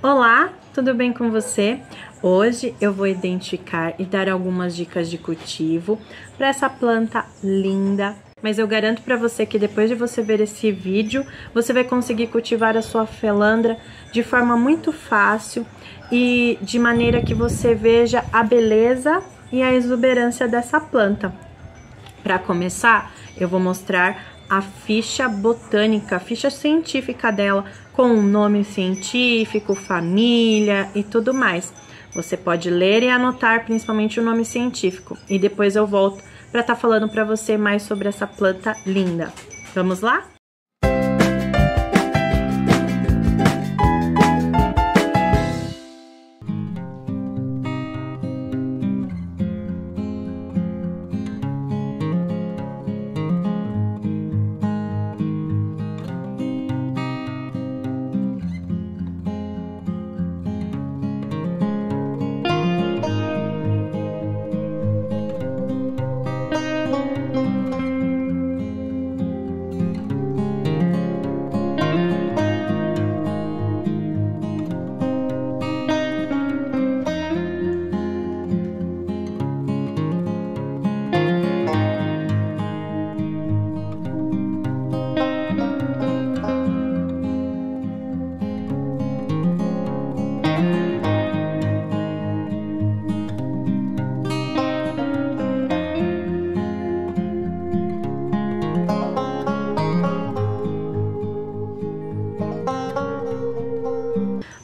Olá, tudo bem com você? Hoje eu vou identificar e dar algumas dicas de cultivo para essa planta linda. Mas eu garanto para você que depois de você ver esse vídeo, você vai conseguir cultivar a sua felandra de forma muito fácil e de maneira que você veja a beleza e a exuberância dessa planta. Para começar, eu vou mostrar a ficha botânica, a ficha científica dela, com o nome científico, família e tudo mais. Você pode ler e anotar principalmente o nome científico. E depois eu volto para estar falando para você mais sobre essa planta linda. Vamos lá?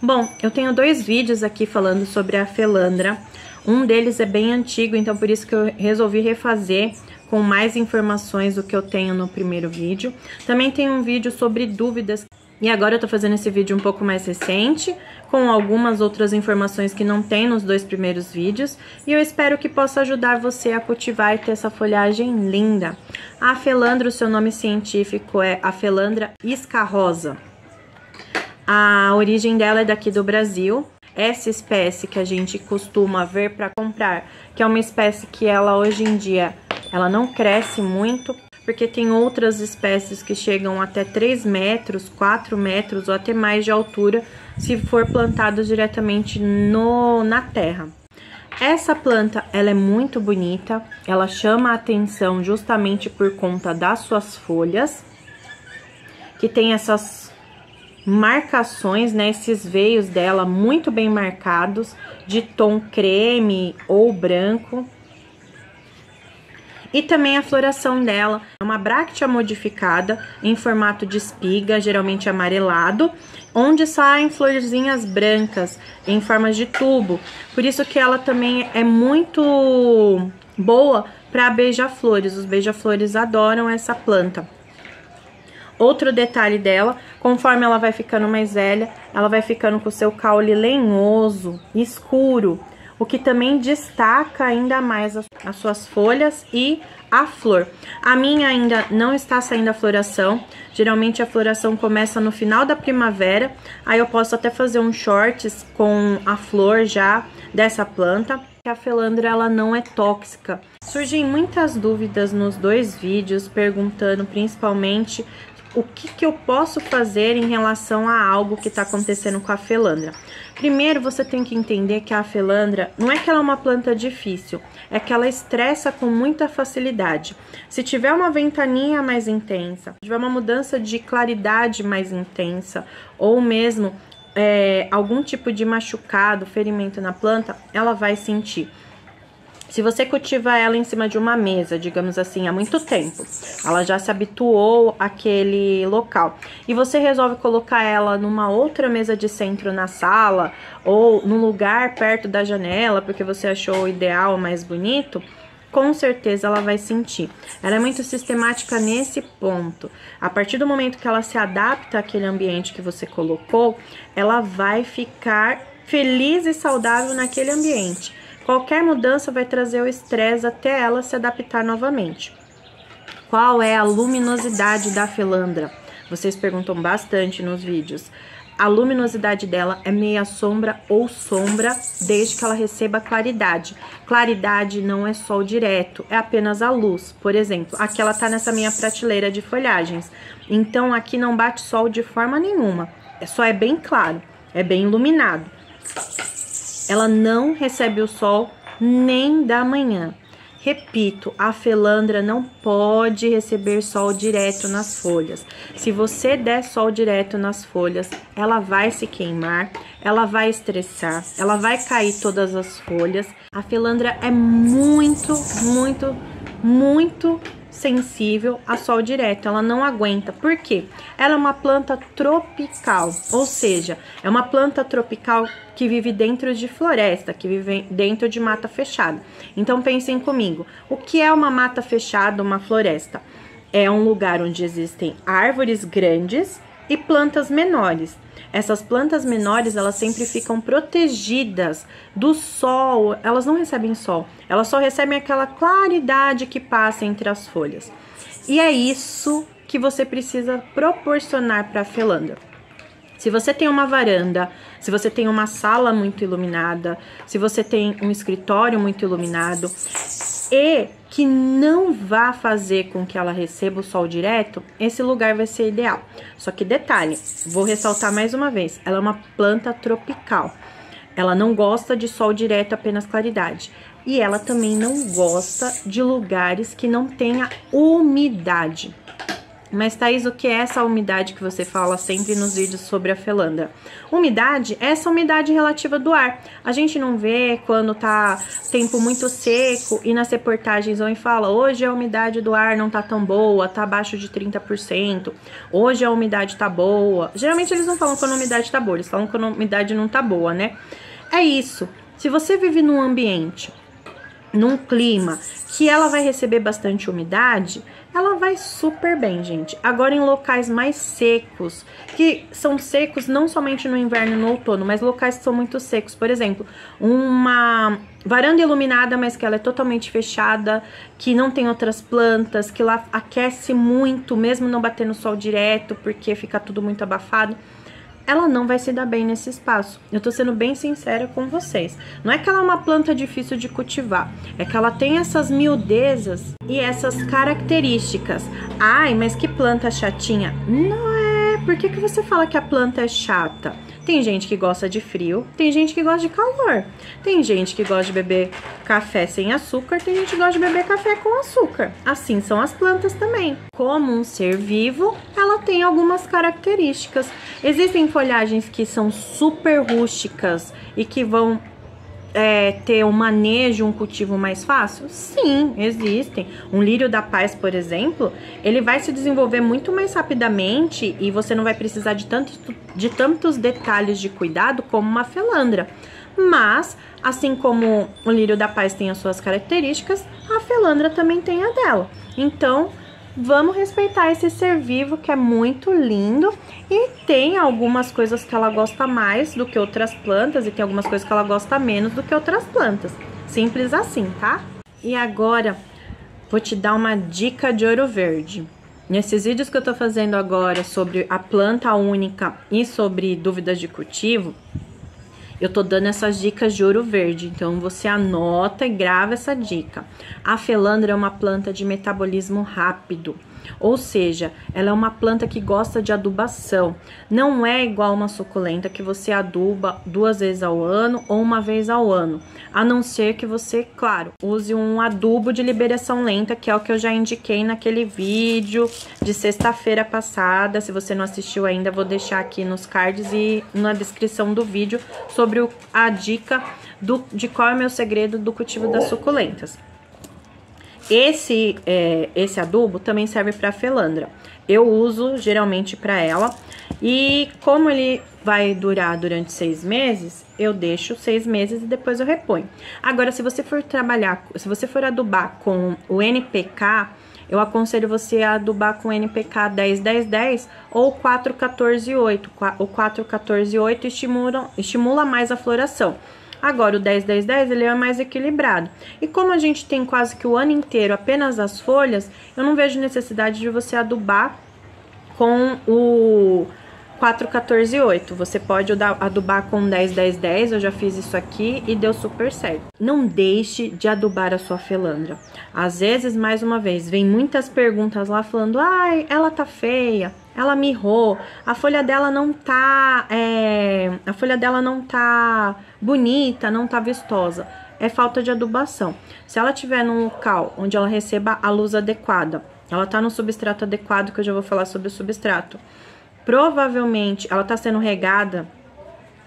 Bom, eu tenho dois vídeos aqui falando sobre a felandra. Um deles é bem antigo, então por isso que eu resolvi refazer com mais informações do que eu tenho no primeiro vídeo. Também tem um vídeo sobre dúvidas. E agora eu tô fazendo esse vídeo um pouco mais recente, com algumas outras informações que não tem nos dois primeiros vídeos. E eu espero que possa ajudar você a cultivar e ter essa folhagem linda. A felandra, o seu nome científico é a felandra escarrosa. A origem dela é daqui do Brasil. Essa espécie que a gente costuma ver para comprar, que é uma espécie que ela hoje em dia ela não cresce muito, porque tem outras espécies que chegam até 3 metros, 4 metros ou até mais de altura, se for plantado diretamente na terra. Essa planta, ela é muito bonita, ela chama a atenção justamente por conta das suas folhas, que tem essas marcações, né, esses veios dela muito bem marcados, de tom creme ou branco. E também a floração dela é uma bráctea modificada em formato de espiga, geralmente amarelado, onde saem florzinhas brancas em formas de tubo. Por isso que ela também é muito boa para beija-flores. Os beija-flores adoram essa planta. Outro detalhe dela, conforme ela vai ficando mais velha, ela vai ficando com o seu caule lenhoso, escuro, o que também destaca ainda mais as suas folhas e a flor. A minha ainda não está saindo a floração, geralmente a floração começa no final da primavera, aí eu posso até fazer um shorts com a flor já dessa planta. A felandra ela não é tóxica. Surgem muitas dúvidas nos dois vídeos, perguntando principalmente o que eu posso fazer em relação a algo que está acontecendo com a felandra. Primeiro, você tem que entender que a felandra não é que ela é uma planta difícil, é que ela estressa com muita facilidade. Se tiver uma ventania mais intensa, se tiver uma mudança de claridade mais intensa, ou mesmo algum tipo de machucado, ferimento na planta, ela vai sentir. Se você cultiva ela em cima de uma mesa, digamos assim, há muito tempo, ela já se habituou àquele local, e você resolve colocar ela numa outra mesa de centro na sala, ou num lugar perto da janela, porque você achou o ideal, mais bonito, com certeza ela vai sentir. Ela é muito sistemática nesse ponto. A partir do momento que ela se adapta àquele ambiente que você colocou, ela vai ficar feliz e saudável naquele ambiente. Qualquer mudança vai trazer o estresse até ela se adaptar novamente. Qual é a luminosidade da felandra? Vocês perguntam bastante nos vídeos. A luminosidade dela é meia sombra ou sombra, desde que ela receba claridade. Claridade não é sol direto, é apenas a luz. Por exemplo, aqui ela tá nessa minha prateleira de folhagens. Então, aqui não bate sol de forma nenhuma. Só é bem claro. é bem iluminado. Ela não recebe o sol nem da manhã. Repito, a felandra não pode receber sol direto nas folhas. Se você der sol direto nas folhas, ela vai se queimar, ela vai estressar, ela vai cair todas as folhas. A felandra é muito sensível a sol direto, ela não aguenta. Por quê? Ela é uma planta tropical, ou seja, é uma planta tropical que vive dentro de floresta, que vive dentro de mata fechada. Então pensem comigo, o que é uma mata fechada, uma floresta? É um lugar onde existem árvores grandes e plantas menores. Essas plantas menores, elas sempre ficam protegidas do sol, elas não recebem sol, elas só recebem aquela claridade que passa entre as folhas. E é isso que você precisa proporcionar para a felandra. Se você tem uma varanda, se você tem uma sala muito iluminada, se você tem um escritório muito iluminado e que não vá fazer com que ela receba o sol direto, esse lugar vai ser ideal. Só que detalhe, vou ressaltar mais uma vez, ela é uma planta tropical. Ela não gosta de sol direto, apenas claridade. E ela também não gosta de lugares que não tenha umidade. Mas, Thaís, o que é essa umidade que você fala sempre nos vídeos sobre a felandra? Umidade é essa umidade relativa do ar. A gente não vê quando tá tempo muito seco e nas reportagens vão e fala: hoje a umidade do ar não tá tão boa, tá abaixo de 30%. Hoje a umidade tá boa. Geralmente eles não falam quando a umidade tá boa, eles falam quando a umidade não tá boa, né? É isso. Se você vive num ambiente, num clima que ela vai receber bastante umidade, ela vai super bem, gente. Agora em locais mais secos, que são secos não somente no inverno e no outono, mas locais que são muito secos. Por exemplo, uma varanda iluminada, mas que ela é totalmente fechada, que não tem outras plantas, que lá aquece muito, mesmo não batendo sol direto, porque fica tudo muito abafado. Ela não vai se dar bem nesse espaço. Eu tô sendo bem sincera com vocês. Não é que ela é uma planta difícil de cultivar, é que ela tem essas miudezas e essas características. Ai, mas que planta chatinha. Não é. Por que você fala que a planta é chata? Tem gente que gosta de frio, tem gente que gosta de calor. Tem gente que gosta de beber café sem açúcar, tem gente que gosta de beber café com açúcar. Assim são as plantas também. Como um ser vivo, ela tem algumas características. Existem folhagens que são super rústicas e que vão ter um manejo, um cultivo mais fácil? Sim, existem. Um lírio da paz, por exemplo, ele vai se desenvolver muito mais rapidamente e você não vai precisar de tantos detalhes de cuidado como uma felandra. Mas, assim como o lírio da paz tem as suas características, a felandra também tem a dela. Então, vamos respeitar esse ser vivo que é muito lindo e tem algumas coisas que ela gosta mais do que outras plantas e tem algumas coisas que ela gosta menos do que outras plantas. Simples assim, tá? E agora, vou te dar uma dica de ouro verde. Nesses vídeos que eu tô fazendo agora sobre a planta única e sobre dúvidas de cultivo, eu tô dando essas dicas de ouro verde, então você anota e grava essa dica. A felandra é uma planta de metabolismo rápido, ou seja, ela é uma planta que gosta de adubação. Não é igual uma suculenta que você aduba 2 vezes ao ano ou 1 vez ao ano. A não ser que você, claro, use um adubo de liberação lenta, que é o que eu já indiquei naquele vídeo de sexta-feira passada. Se você não assistiu ainda, vou deixar aqui nos cards e na descrição do vídeo sobre a dica de qual é o meu segredo do cultivo das suculentas. Esse adubo também serve para felandra. Eu uso geralmente para ela e como ele vai durar durante 6 meses, eu deixo 6 meses e depois eu reponho. Agora, se você for adubar com o NPK, eu aconselho você a adubar com NPK 10-10-10 ou 4-14-8. O 4-14-8 estimula mais a floração. Agora, o 10-10-10, ele é mais equilibrado. E como a gente tem quase que o ano inteiro apenas as folhas, eu não vejo necessidade de você adubar com o 4-14-8. Você pode adubar com 10-10-10, eu já fiz isso aqui e deu super certo. Não deixe de adubar a sua felandra. Às vezes, mais uma vez, vem muitas perguntas lá falando: ai, ela tá feia, ela mirrou, a folha dela não tá bonita, não tá vistosa. É falta de adubação. Se ela tiver num local onde ela receba a luz adequada, ela tá no substrato adequado, que eu já vou falar sobre o substrato. Provavelmente ela tá sendo regada,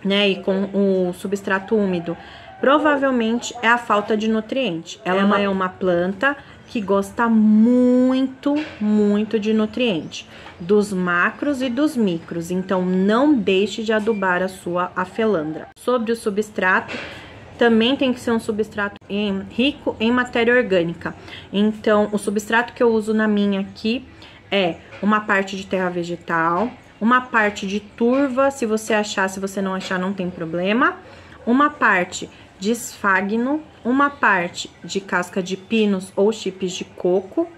né, e com o substrato úmido. Provavelmente é a falta de nutriente. Ela é uma planta que gosta muito, muito de nutriente, dos macros e dos micros. Então, não deixe de adubar a sua afelandra. Sobre o substrato, também tem que ser um substrato rico em matéria orgânica. Então, o substrato que eu uso na minha aqui é uma parte de terra vegetal, uma parte de turva, se você achar, se você não achar, não tem problema. Uma parte de esfagno, uma parte de casca de pinos ou chips de coco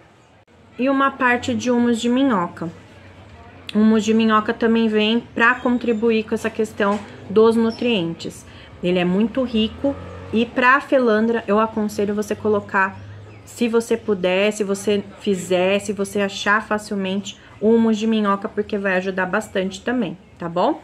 e uma parte de humus de minhoca. O humus de minhoca também vem para contribuir com essa questão dos nutrientes. Ele é muito rico e para a felandra eu aconselho você colocar, se você puder, se você fizer, se você achar facilmente, humus de minhoca, porque vai ajudar bastante também, tá bom?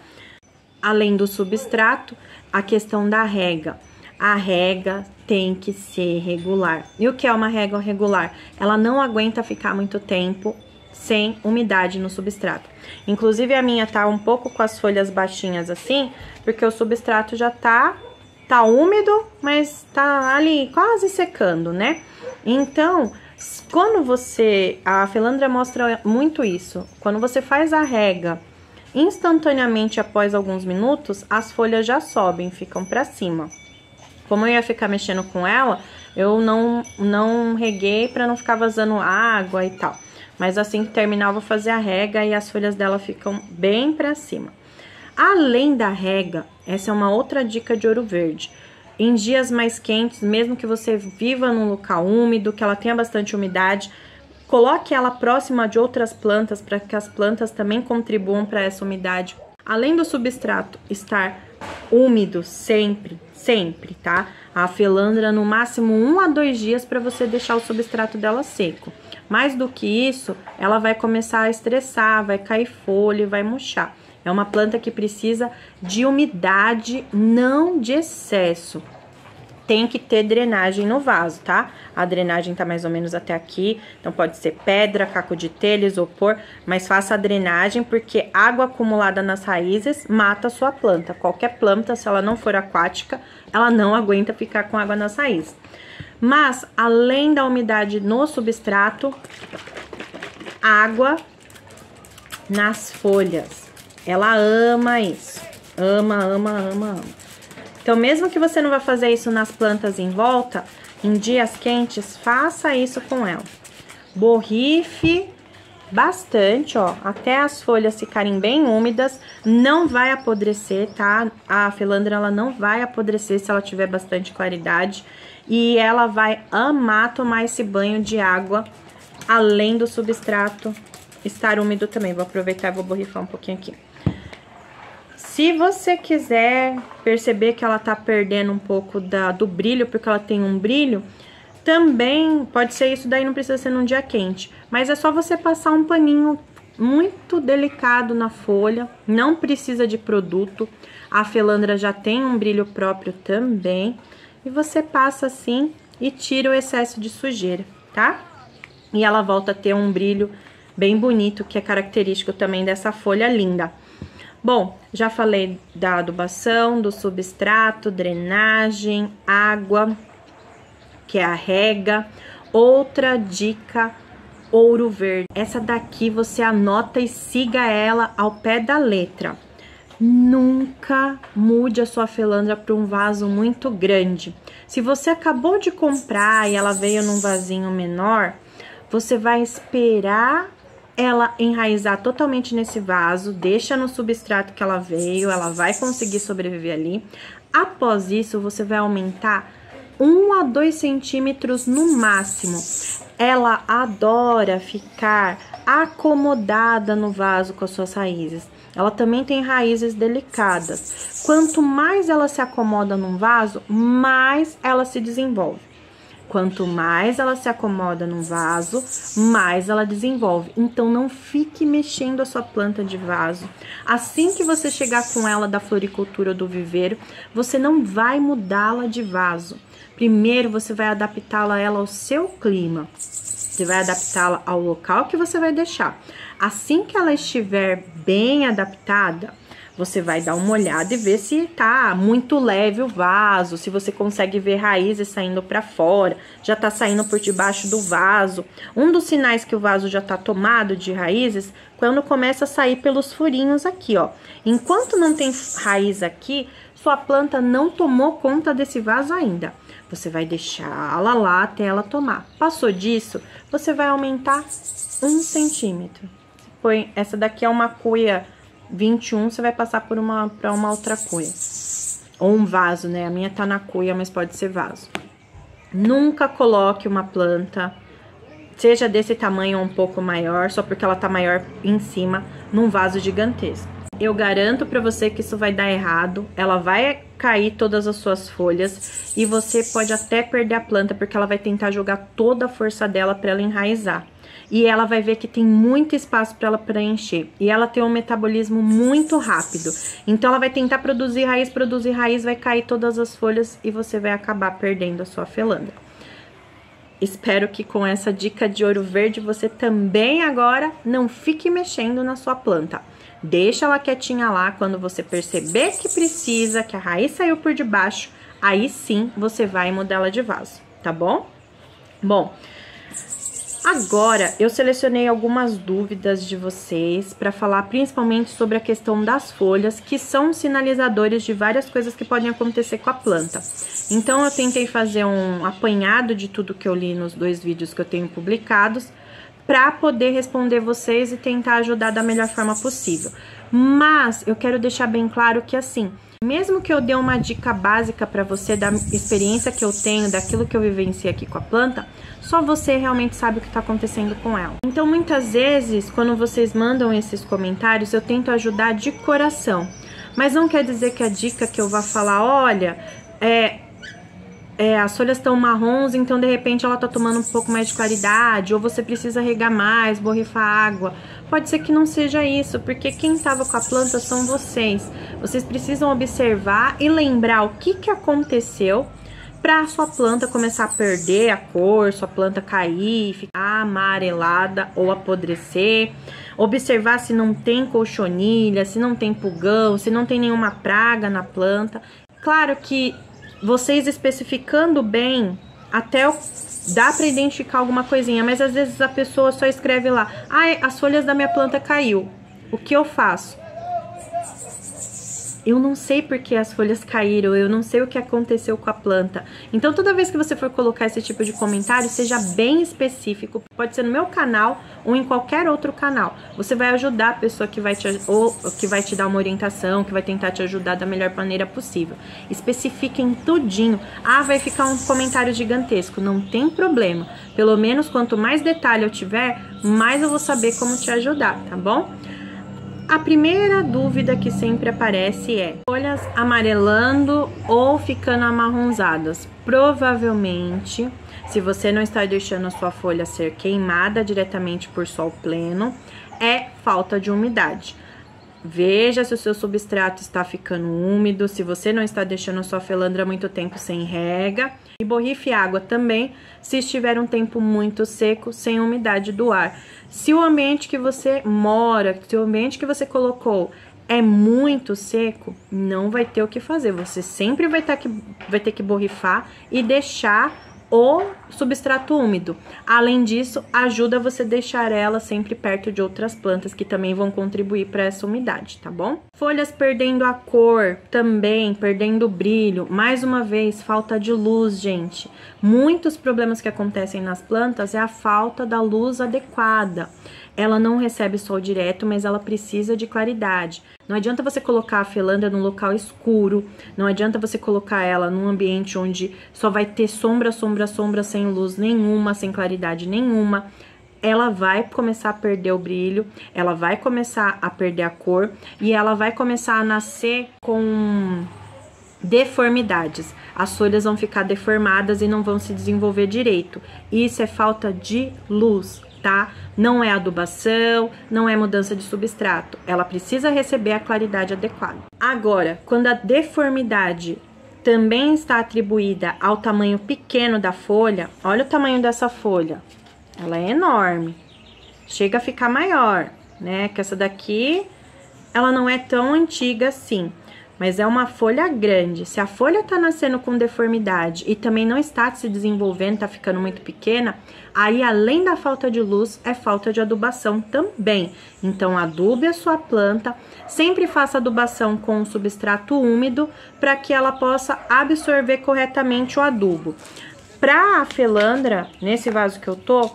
Além do substrato, a questão da rega. A rega tem que ser regular. E o que é uma rega regular? Ela não aguenta ficar muito tempo sem umidade no substrato. Inclusive, a minha tá um pouco com as folhas baixinhas assim, porque o substrato já tá úmido, mas tá ali quase secando, né? Então, quando a felandra mostra muito isso. Quando você faz a rega, instantaneamente após alguns minutos, as folhas já sobem, ficam para cima. Como eu ia ficar mexendo com ela, eu não reguei para não ficar vazando água e tal. Mas assim que terminar, eu vou fazer a rega e as folhas dela ficam bem para cima. Além da rega, essa é uma outra dica de Ouro Verde. Em dias mais quentes, mesmo que você viva num local úmido, que ela tenha bastante umidade, coloque ela próxima de outras plantas para que as plantas também contribuam para essa umidade. Além do substrato estar úmido sempre, tá? A felandra no máximo 1 a 2 dias para você deixar o substrato dela seco. Mais do que isso, ela vai começar a estressar, vai cair folha e vai murchar. É uma planta que precisa de umidade, não de excesso. Tem que ter drenagem no vaso, tá? A drenagem tá mais ou menos até aqui, então pode ser pedra, caco de telha, isopor, mas faça a drenagem porque água acumulada nas raízes mata a sua planta. Qualquer planta, se ela não for aquática, ela não aguenta ficar com água nas raízes. Mas, além da umidade no substrato, água nas folhas. Ela ama isso. Ama. Então, mesmo que você não vá fazer isso nas plantas em volta, em dias quentes, faça isso com ela. Borrife bastante, ó, até as folhas ficarem bem úmidas. Não vai apodrecer, tá? A felandra, ela não vai apodrecer se ela tiver bastante claridade. E ela vai amar tomar esse banho de água, além do substrato estar úmido também. Vou aproveitar e vou borrifar um pouquinho aqui. Se você quiser perceber que ela tá perdendo um pouco do brilho, porque ela tem um brilho, também pode ser isso, daí não precisa ser num dia quente. Mas é só você passar um paninho muito delicado na folha, não precisa de produto. A felandra já tem um brilho próprio também. E você passa assim e tira o excesso de sujeira, tá? E ela volta a ter um brilho bem bonito, que é característico também dessa folha linda. Bom, já falei da adubação, do substrato, drenagem, água, que é a rega. Outra dica, Ouro Verde. Essa daqui você anota e siga ela ao pé da letra. Nunca mude a sua felandra para um vaso muito grande. Se você acabou de comprar e ela veio num vasinho menor, você vai esperar ela enraizar totalmente nesse vaso, deixa no substrato que ela veio, ela vai conseguir sobreviver ali. Após isso, você vai aumentar 1 a 2 centímetros no máximo. Ela adora ficar acomodada no vaso com as suas raízes. Ela também tem raízes delicadas. Quanto mais ela se acomoda num vaso, mais ela se desenvolve. Quanto mais ela se acomoda no vaso, mais ela desenvolve. Então, não fique mexendo a sua planta de vaso. Assim que você chegar com ela da floricultura ou do viveiro, você não vai mudá-la de vaso. Primeiro, você vai adaptá-la ela ao seu clima. Você vai adaptá-la ao local que você vai deixar. Assim que ela estiver bem adaptada, você vai dar uma olhada e ver se tá muito leve o vaso, se você consegue ver raízes saindo para fora, já tá saindo por debaixo do vaso. Um dos sinais que o vaso já tá tomado de raízes, quando começa a sair pelos furinhos aqui, ó. Enquanto não tem raiz aqui, sua planta não tomou conta desse vaso ainda. Você vai deixá-la lá até ela tomar. Passou disso, você vai aumentar 1 centímetro. Põe, essa daqui é uma cuia 21, você vai passar para uma outra cuia. Ou um vaso, né? A minha tá na cuia, mas pode ser vaso. Nunca coloque uma planta, seja desse tamanho ou um pouco maior, só porque ela tá maior em cima, num vaso gigantesco. Eu garanto para você que isso vai dar errado, ela vai cair todas as suas folhas e você pode até perder a planta, porque ela vai tentar jogar toda a força dela para ela enraizar. E ela vai ver que tem muito espaço para ela preencher. E ela tem um metabolismo muito rápido. Então, ela vai tentar produzir raiz, vai cair todas as folhas e você vai acabar perdendo a sua felandra. Espero que com essa dica de ouro verde, você também agora não fique mexendo na sua planta. Deixa ela quietinha lá, quando você perceber que precisa, que a raiz saiu por debaixo, aí sim você vai mudar ela de vaso, tá bom? Bom, agora eu selecionei algumas dúvidas de vocês para falar principalmente sobre a questão das folhas, que são sinalizadores de várias coisas que podem acontecer com a planta. Então eu tentei fazer um apanhado de tudo que eu li nos 2 vídeos que eu tenho publicados, para poder responder vocês e tentar ajudar da melhor forma possível. Mas eu quero deixar bem claro que assim, mesmo que eu dê uma dica básica para você da experiência que eu tenho, daquilo que eu vivenciei aqui com a planta, só você realmente sabe o que está acontecendo com ela. Então, muitas vezes, quando vocês mandam esses comentários, eu tento ajudar de coração. Mas não quer dizer que a dica que eu vá falar, olha, as folhas estão marrons, então de repente ela tá tomando um pouco mais de claridade, ou você precisa regar mais, borrifar água. Pode ser que não seja isso, porque quem tava com a planta são vocês. Vocês precisam observar e lembrar o que aconteceu para a sua planta começar a perder a cor, sua planta cair, ficar amarelada ou apodrecer. Observar se não tem cochonilha, se não tem pulgão, se não tem nenhuma praga na planta. Claro que vocês especificando bem, até dá para identificar alguma coisinha, mas às vezes a pessoa só escreve lá, ai, as folhas da minha planta caiu, o que eu faço? Eu não sei porque as folhas caíram, eu não sei o que aconteceu com a planta. Então, toda vez que você for colocar esse tipo de comentário, seja bem específico. Pode ser no meu canal ou em qualquer outro canal. Você vai ajudar a pessoa que vai te dar uma orientação, que vai tentar te ajudar da melhor maneira possível. Especifiquem tudinho. Ah, vai ficar um comentário gigantesco. Não tem problema. Pelo menos, quanto mais detalhe eu tiver, mais eu vou saber como te ajudar, tá bom? A primeira dúvida que sempre aparece é folhas amarelando ou ficando amarronzadas. Provavelmente, se você não está deixando a sua folha ser queimada diretamente por sol pleno, é falta de umidade. Veja se o seu substrato está ficando úmido, se você não está deixando a sua felandra muito tempo sem rega. E borrife água também, se estiver um tempo muito seco, sem umidade do ar. Se o ambiente que você mora, se o ambiente que você colocou é muito seco, não vai ter o que fazer. Você sempre vai ter que borrifar e deixar o substrato úmido. Além disso, ajuda você a deixar ela sempre perto de outras plantas que também vão contribuir para essa umidade, tá bom? Folhas perdendo a cor, também perdendo o brilho. Mais uma vez, falta de luz, gente. Muitos problemas que acontecem nas plantas é a falta da luz adequada. Ela não recebe sol direto, mas ela precisa de claridade. Não adianta você colocar a felandra num local escuro, não adianta você colocar ela num ambiente onde só vai ter sombra, sombra, sombra, sem luz nenhuma, sem claridade nenhuma. Ela vai começar a perder o brilho, ela vai começar a perder a cor e ela vai começar a nascer com Deformidades. As folhas vão ficar deformadas e não vão se desenvolver direito. Isso é falta de luz, tá? Não é adubação, não é mudança de substrato. Ela precisa receber a claridade adequada. Agora, quando a deformidade também está atribuída ao tamanho pequeno da folha, olha o tamanho dessa folha. Ela é enorme. Chega a ficar maior, né? Que essa daqui, ela não é tão antiga assim. Mas é uma folha grande. Se a folha tá nascendo com deformidade e também não está se desenvolvendo, tá ficando muito pequena, aí além da falta de luz, é falta de adubação também. Então, adube a sua planta, sempre faça adubação com um substrato úmido para que ela possa absorver corretamente o adubo. Para a felandra, nesse vaso que eu tô,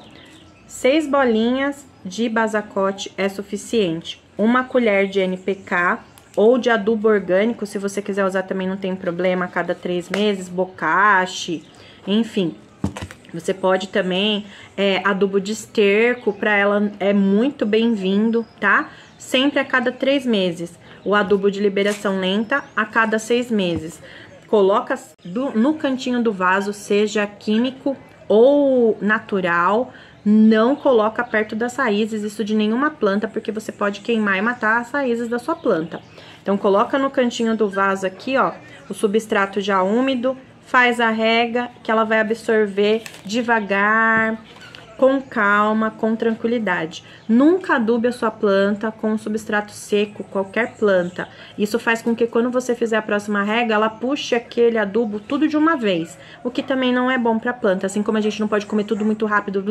6 bolinhas de basacote é suficiente. 1 colher de NPK ou de adubo orgânico, se você quiser usar também não tem problema, a cada 3 meses, bocache, enfim. Você pode também, adubo de esterco, para ela é muito bem-vindo, tá? Sempre a cada 3 meses. O adubo de liberação lenta a cada 6 meses. Coloca no cantinho do vaso, seja químico ou natural. Não coloca perto das raízes, isso de nenhuma planta, porque você pode queimar e matar as raízes da sua planta. Então, coloca no cantinho do vaso aqui, ó, o substrato já úmido, faz a rega, que ela vai absorver devagar, com calma, com tranquilidade. Nunca adube a sua planta com um substrato seco, qualquer planta. Isso faz com que quando você fizer a próxima rega, ela puxe aquele adubo tudo de uma vez, o que também não é bom para a planta. Assim como a gente não pode comer tudo muito rápido,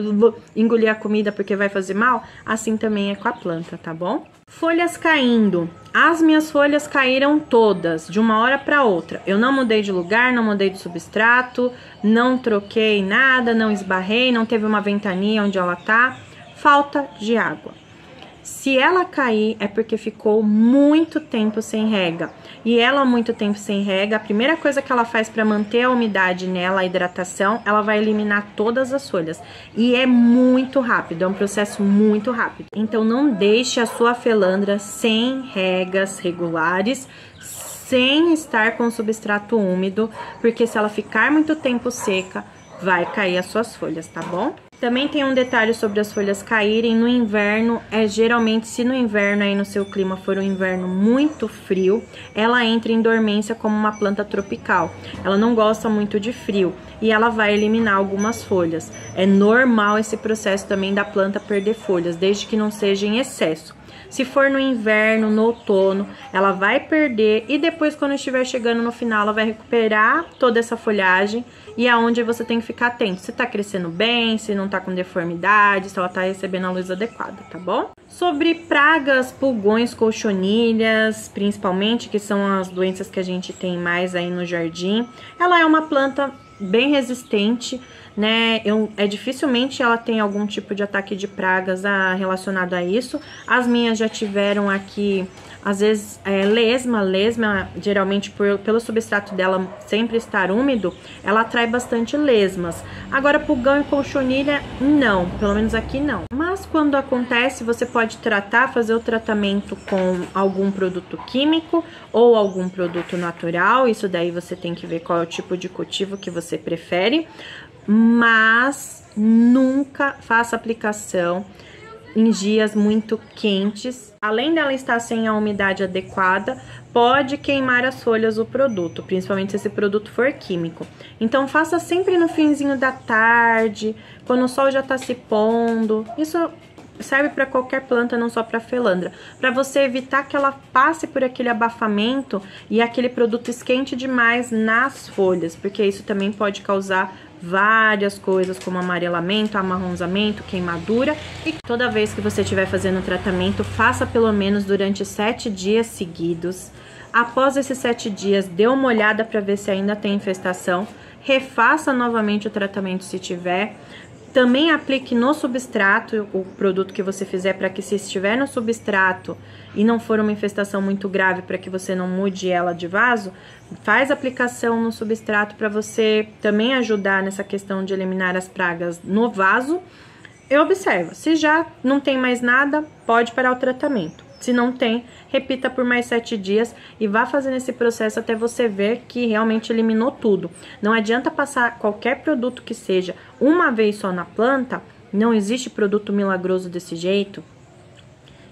engolir a comida porque vai fazer mal, assim também é com a planta, tá bom? Folhas caindo. As minhas folhas caíram todas, de uma hora para outra. Eu não mudei de lugar, não mudei de substrato, não troquei nada, não esbarrei, não teve uma ventania onde ela tá. Falta de água. Se ela cair, é porque ficou muito tempo sem rega. E ela, muito tempo sem rega, a primeira coisa que ela faz para manter a umidade nela, a hidratação, ela vai eliminar todas as folhas. E é muito rápido, é um processo muito rápido. Então, não deixe a sua felandra sem regas regulares, sem estar com o substrato úmido, porque se ela ficar muito tempo seca, vai cair as suas folhas, tá bom? Também tem um detalhe sobre as folhas caírem no inverno, geralmente se no inverno aí no seu clima for um inverno muito frio, ela entra em dormência como uma planta tropical. Ela não gosta muito de frio e ela vai eliminar algumas folhas. É normal esse processo também da planta perder folhas, desde que não seja em excesso. Se for no inverno, no outono, ela vai perder e depois, quando estiver chegando no final, ela vai recuperar toda essa folhagem e é onde você tem que ficar atento. Se tá crescendo bem, se não tá com deformidade, se ela tá recebendo a luz adequada, tá bom? Sobre pragas, pulgões, colchonilhas, principalmente, que são as doenças que a gente tem mais aí no jardim, ela é uma planta bem resistente, né? Dificilmente ela tem algum tipo de ataque de pragas relacionado a isso. As minhas já tiveram aqui, às vezes, lesma, geralmente pelo substrato dela sempre estar úmido, ela atrai bastante lesmas. Agora, pulgão e colchonilha, não, pelo menos aqui não. Mas quando acontece, você pode fazer o tratamento com algum produto químico ou algum produto natural. Isso daí você tem que ver qual é o tipo de cultivo que você prefere. Mas nunca faça aplicação em dias muito quentes. Além dela estar sem a umidade adequada, pode queimar as folhas o produto, principalmente se esse produto for químico. Então, faça sempre no finzinho da tarde, quando o sol já está se pondo. Isso serve para qualquer planta, não só para felandra, para você evitar que ela passe por aquele abafamento e aquele produto esquente demais nas folhas, porque isso também pode causar várias coisas, como amarelamento, amarronzamento, queimadura. E toda vez que você estiver fazendo o tratamento, faça pelo menos durante 7 dias seguidos. Após esses 7 dias, dê uma olhada para ver se ainda tem infestação, refaça novamente o tratamento se tiver. Também aplique no substrato o produto que você fizer, para que se estiver no substrato e não for uma infestação muito grave, para que você não mude ela de vaso, faz aplicação no substrato para você também ajudar nessa questão de eliminar as pragas no vaso. E observa, se já não tem mais nada, pode parar o tratamento. Se não tem, repita por mais 7 dias e vá fazendo esse processo até você ver que realmente eliminou tudo. Não adianta passar qualquer produto que seja uma vez só na planta, não existe produto milagroso desse jeito,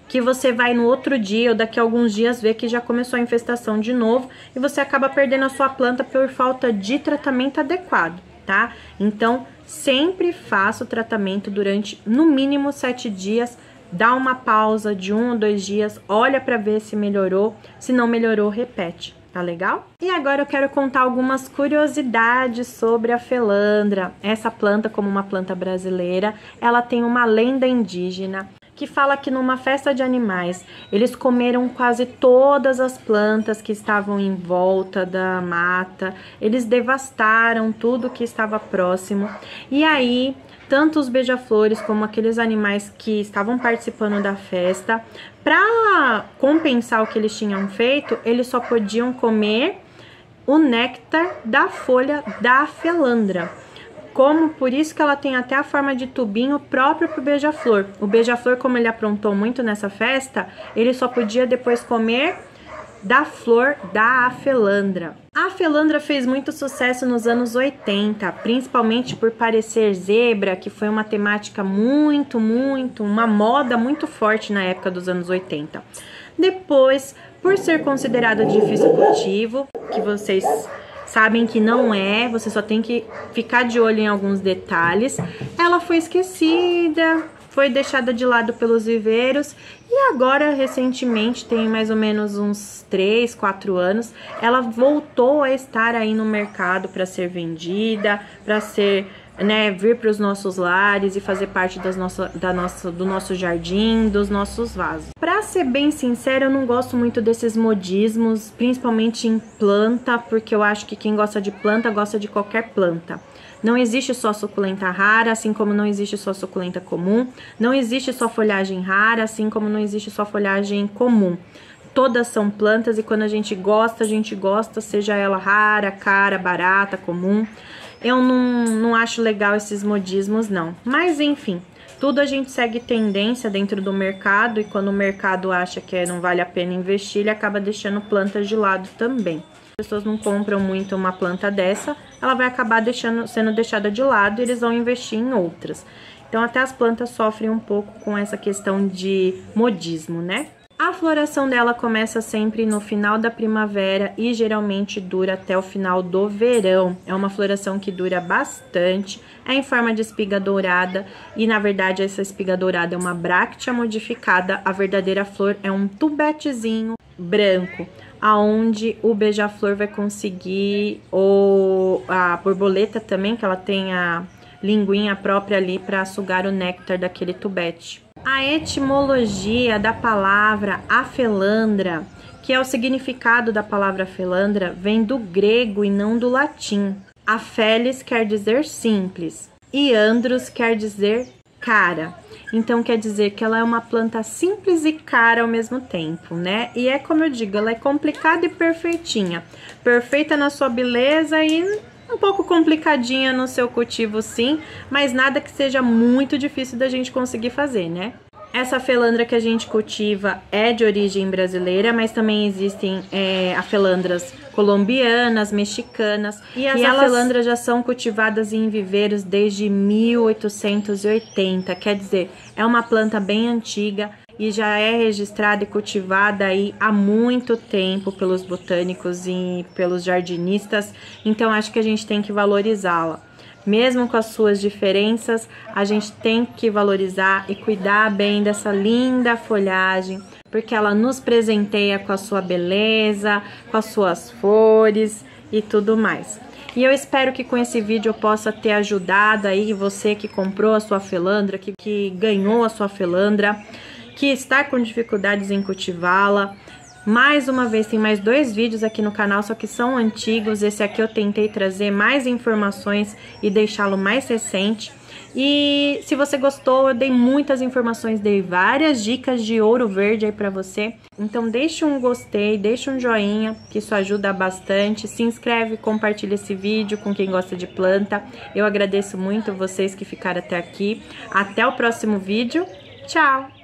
que você vai no outro dia ou daqui a alguns dias ver que já começou a infestação de novo e você acaba perdendo a sua planta por falta de tratamento adequado, tá? Então, sempre faça o tratamento durante no mínimo 7 dias, dá uma pausa de 1 ou 2 dias, olha para ver se melhorou, se não melhorou, repete, tá legal? E agora eu quero contar algumas curiosidades sobre a felandra. Essa planta, como uma planta brasileira, ela tem uma lenda indígena que fala que numa festa de animais, eles comeram quase todas as plantas que estavam em volta da mata, eles devastaram tudo que estava próximo, e aí tanto os beija-flores como aqueles animais que estavam participando da festa, para compensar o que eles tinham feito, eles só podiam comer o néctar da folha da felandra. Por isso que ela tem até a forma de tubinho próprio para o beija-flor. O beija-flor, como ele aprontou muito nessa festa, ele só podia depois comer da flor da afelandra. A afelandra fez muito sucesso nos anos 80, principalmente por parecer zebra, que foi uma temática uma moda muito forte na época dos anos 80. Depois, por ser considerada de difícil cultivo, que vocês sabem que não é, você só tem que ficar de olho em alguns detalhes, ela foi esquecida, foi deixada de lado pelos viveiros e agora, recentemente, tem mais ou menos uns 3, 4 anos, ela voltou a estar aí no mercado para ser vendida, para ser, vir para os nossos lares e fazer parte do nosso jardim, dos nossos vasos. Para ser bem sincera, eu não gosto muito desses modismos, principalmente em planta, porque eu acho que quem gosta de planta gosta de qualquer planta. Não existe só suculenta rara, assim como não existe só suculenta comum. Não existe só folhagem rara, assim como não existe só folhagem comum. Todas são plantas e quando a gente gosta, seja ela rara, cara, barata, comum. Eu não acho legal esses modismos, não. Mas, enfim, tudo a gente segue tendência dentro do mercado e quando o mercado acha que não vale a pena investir, ele acaba deixando plantas de lado também. As pessoas não compram muito uma planta dessa, ela vai acabar sendo deixada de lado e eles vão investir em outras. Então, até as plantas sofrem um pouco com essa questão de modismo, né? A floração dela começa sempre no final da primavera e geralmente dura até o final do verão. É uma floração que dura bastante, é em forma de espiga dourada e, na verdade, essa espiga dourada é uma bráctea modificada. A verdadeira flor é um tubetezinho branco, aonde o beija-flor vai conseguir, ou a borboleta também, que ela tem a linguinha própria ali para sugar o néctar daquele tubete. A etimologia da palavra afelandra, que é o significado da palavra afelandra, vem do grego e não do latim. Afeles quer dizer simples e andros quer dizer cara. Então quer dizer que ela é uma planta simples e cara ao mesmo tempo, né? E é como eu digo, ela é complicada e perfeitinha. Perfeita na sua beleza e um pouco complicadinha no seu cultivo, sim, mas nada que seja muito difícil da gente conseguir fazer, né? Essa felandra que a gente cultiva é de origem brasileira, mas também existem afelandras colombianas, mexicanas. E as afelandras já são cultivadas em viveiros desde 1880, quer dizer, é uma planta bem antiga e já é registrada e cultivada aí há muito tempo pelos botânicos e pelos jardinistas, então acho que a gente tem que valorizá-la. Mesmo com as suas diferenças, a gente tem que valorizar e cuidar bem dessa linda folhagem, porque ela nos presenteia com a sua beleza, com as suas flores e tudo mais. E eu espero que com esse vídeo eu possa ter ajudado aí você que comprou a sua felandra, que ganhou a sua felandra, que está com dificuldades em cultivá-la. Mais uma vez, tem mais 2 vídeos aqui no canal, só que são antigos. Esse aqui eu tentei trazer mais informações e deixá-lo mais recente. E se você gostou, eu dei muitas informações, dei várias dicas de ouro verde aí pra você. Então deixa um gostei, deixa um joinha, que isso ajuda bastante. Se inscreve, compartilha esse vídeo com quem gosta de planta. Eu agradeço muito vocês que ficaram até aqui. Até o próximo vídeo. Tchau!